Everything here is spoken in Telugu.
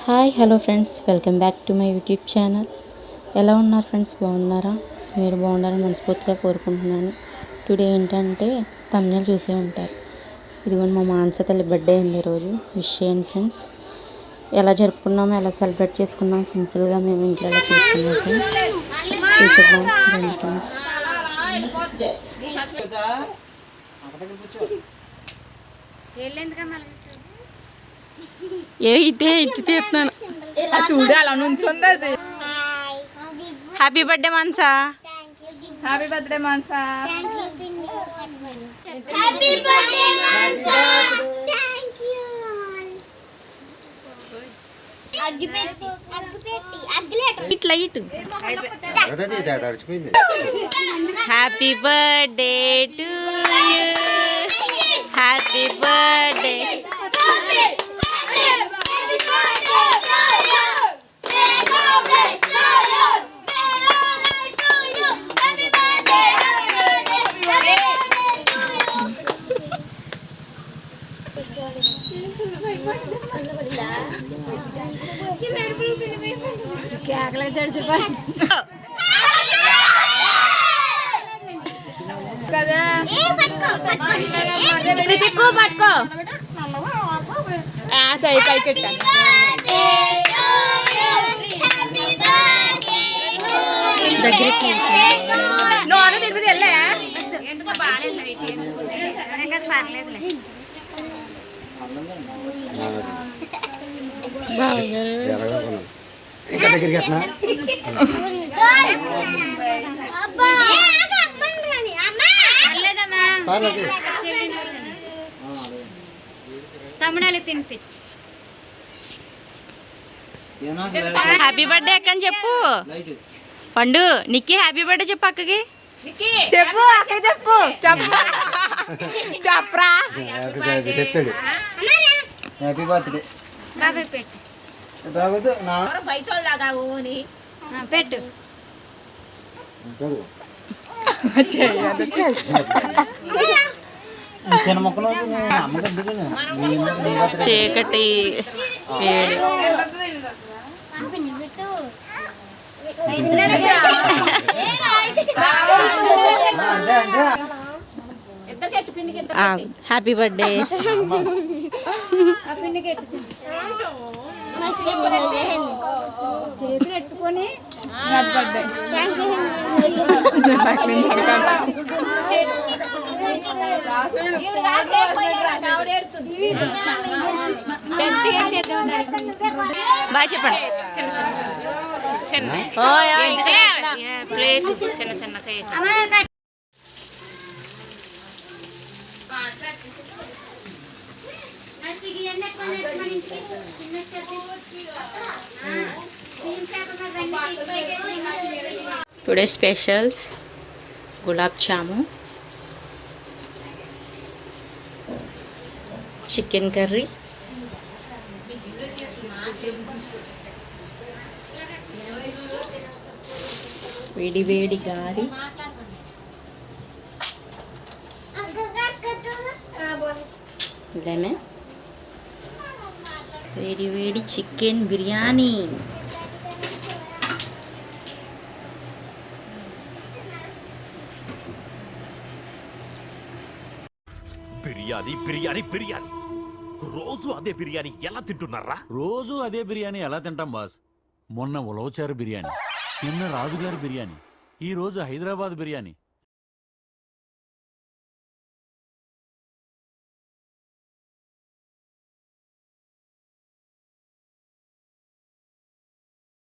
Hi hello friends, welcome back to my YouTube channel. ఎలా ఉన్నారు ఫ్రెండ్స్? బాగున్నారా? మీరు బాగుండాలని మనస్ఫూర్తిగా కోరుకుంటున్నాను. టుడే ఏంటంటే తమ్ముళ్ళు చూసే ఉంటారు. ఇదిగోండి మా మానస తల్లి బర్త్డే అండి. ఈరోజు విష్ చేయండి ఫ్రెండ్స్. ఎలా జరుపుకున్నామో, ఎలా సెలబ్రేట్ చేసుకున్నాం, సింపుల్గా మేము ఇంట్లో ఎలా చేసుకున్నాం ఫ్రెండ్స్ చూసేద్దాం రండి ఫ్రెండ్స్. ఏ ఇటే ఇటు తీస్తున్నాను చూడు అలా నుంచుంది అది. Happy birthday Mansa. Happy birthday Mansa. ఇట్లా ఇటు. Happy birthday to you, happy birthday. పట్టుకో సై పైకెట్టా దగ్గరికి నోరు తిరుగుతుంది వెళ్ళా. ఇంకా దగ్గరికి ఎట్లా తమిళ తినిపించి హ్యాపీ బర్త్డే అక్క అని చెప్పు. పండు నిక్కి హ్యాపీ బర్త్డే చెప్పు అక్కకి. చెప్పు అక్క చెప్పు చెప్పరా. చెప్పాడు హ్యాపీ బర్త్డే పెట్టు. చీకటి వేడి హ్యాపీ బర్త్డే. చేతులు పెట్టుకొని బాగా చెప్పండి. ప్లేట్ చిన్న చిన్న కేక్. టుడే స్పెషల్స్ గులాబ్ జాము, చికెన్ కర్రీ, వేడి వేడి గారి, లెమన్, వేడి వేడి చికెన్ బిర్యానీ. బిర్యానీ బిర్యానీ బిర్యానీ, రోజు అదే బిర్యానీ ఎలా తింటున్నారా? రోజు అదే బిర్యానీ ఎలా తింటాం బాస్? మొన్న ఉలవచారు బిర్యానీ, నిన్న రాజుగారి బిర్యానీ, ఈ రోజు హైదరాబాద్ బిర్యానీ.